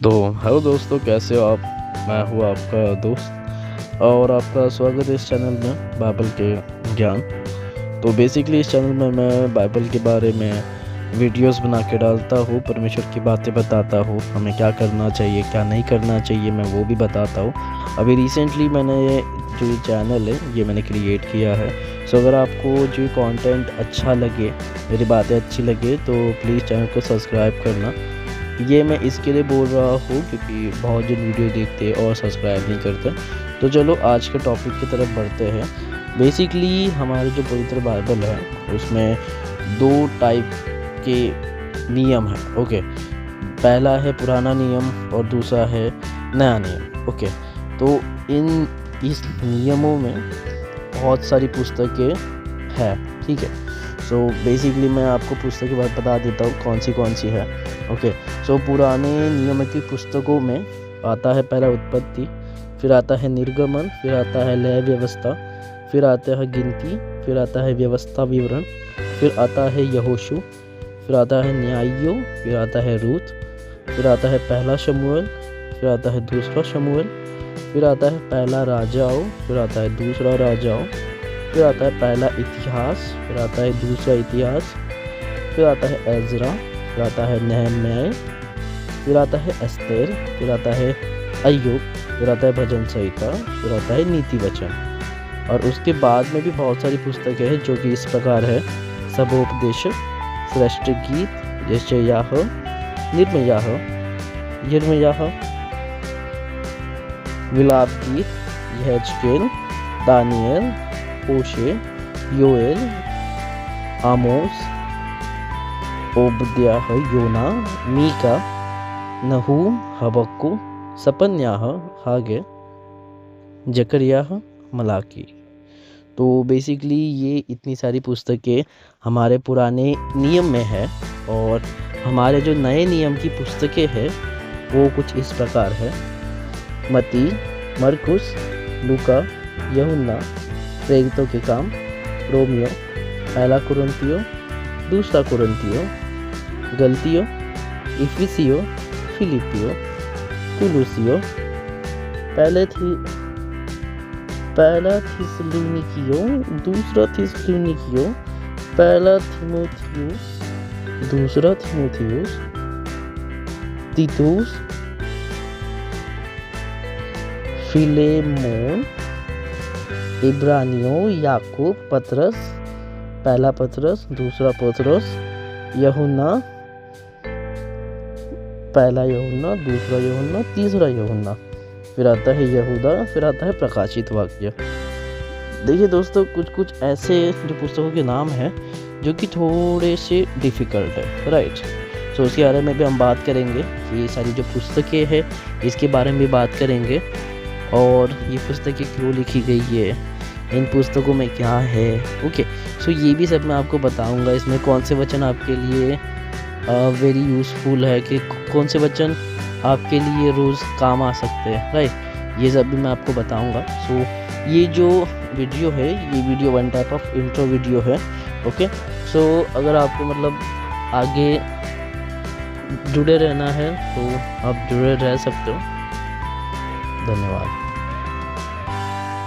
तो हेलो दोस्तों, कैसे हो आप। मैं हूँ आपका दोस्त और आपका स्वागत है इस चैनल में बाइबल के ज्ञान। तो बेसिकली इस चैनल में मैं बाइबल के बारे में वीडियोस बना के डालता हूँ, परमेश्वर की बातें बताता हूँ, हमें क्या करना चाहिए क्या नहीं करना चाहिए मैं वो भी बताता हूँ। अभी रिसेंटली मैंने जो ये चैनल है ये मैंने क्रिएट किया है। सो अगर आपको जो कंटेंट अच्छा लगे, मेरी बातें अच्छी लगे तो प्लीज़ चैनल को सब्सक्राइब करना। ये मैं इसके लिए बोल रहा हूँ क्योंकि बहुत जन वीडियो देखते और सब्सक्राइब नहीं करते। तो चलो आज के टॉपिक की तरफ बढ़ते हैं। बेसिकली हमारे जो पवित्र बाइबल है उसमें दो टाइप के नियम हैं। ओके, पहला है पुराना नियम और दूसरा है नया नियम। ओके, तो इस नियमों में बहुत सारी पुस्तकें हैं, ठीक है। सो बेसिकली मैं आपको पुस्तक के बाद बता देता हूँ कौन सी है। ओके, सो पुराने नियम की पुस्तकों में आता है पहला उत्पत्ति, फिर आता है निर्गमन, फिर आता है लय व्यवस्था, फिर आता है गिनती, फिर आता है व्यवस्था विवरण, फिर आता है यहोशू, फिर आता है न्यायियों, फिर आता है रूत, फिर आता है पहला शमूएल, फिर आता है दूसरा शमूएल, फिर आता है पहला राजाओं, फिर आता है दूसरा राजाओं, फिर आता है पहला इतिहास, फिर आता है दूसरा इतिहास, फिर आता है एजरा, फिर आता है नहम्याह, फिर आता है एस्तेर, फिर आता है अय्यूब, फिर आता है भजन संहिता, फिर आता है नीति वचन। और उसके बाद में भी बहुत सारी पुस्तकें हैं जो कि इस प्रकार है: सबोपदेश, श्रेष्ठ गीत, यशायाह, निर्मयाह, यिर्मयाह, विलाप गीत, यहेजकेल, दानियल, होशे, योएल, आमोस, ओबद्याह, योना, मीका, नहूम, हबक्कू, सपन्याह, हागे, जकरियाह, मलाकी। तो बेसिकली ये इतनी सारी पुस्तकें हमारे पुराने नियम में है। और हमारे जो नए नियम की पुस्तकें हैं वो कुछ इस प्रकार है: मत्ती, मरकुस, लूका, यूहन्ना, प्रेरितों के काम, रोमियो, पहला कुरिन्थियों, दूसरा कुरिन्थियों, गलतियों, इफिसियों, फिलिपियों, कुलुसियों, पहला थिस्सलुनीकियों, दूसरा थिस्सलुनीकियों, पहला थिमोथियुस, दूसरा थिमोथियुस, तीतुस, फिलेमोन, इब्रानियों, याकूब, पतरस, पहला पतरस, दूसरा पतरस, यूहन्ना, पहला यूहन्ना, दूसरा यूहन्ना, तीसरा यूहन्ना, फिर आता है यहूदा, फिर आता है प्रकाशित वाक्य। देखिए दोस्तों, कुछ ऐसे जो पुस्तकों के नाम हैं जो कि थोड़े से डिफ़िकल्ट है, राइट। सो उसके बारे में भी हम बात करेंगे। ये सारी जो पुस्तकें हैं इसके बारे में भी बात करेंगे और ये पुस्तकें क्यों लिखी गई है, इन पुस्तकों में क्या है। ओके, सो ये भी सब मैं आपको बताऊंगा। इसमें कौन से वचन आपके लिए वेरी यूज़फुल है, कि कौन से वचन आपके लिए रोज़ काम आ सकते हैं, राइट। ये सब भी मैं आपको बताऊंगा। सो ये जो वीडियो है ये video one type of intro video है। ओके, सो अगर आपको मतलब आगे जुड़े रहना है तो आप जुड़े रह सकते हो। धन्यवाद।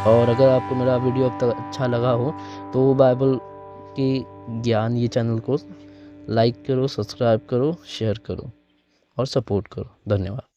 और अगर आपको मेरा वीडियो अब तक अच्छा लगा हो तो बाइबल के ज्ञान ये चैनल को लाइक करो, सब्सक्राइब करो, शेयर करो और सपोर्ट करो। धन्यवाद।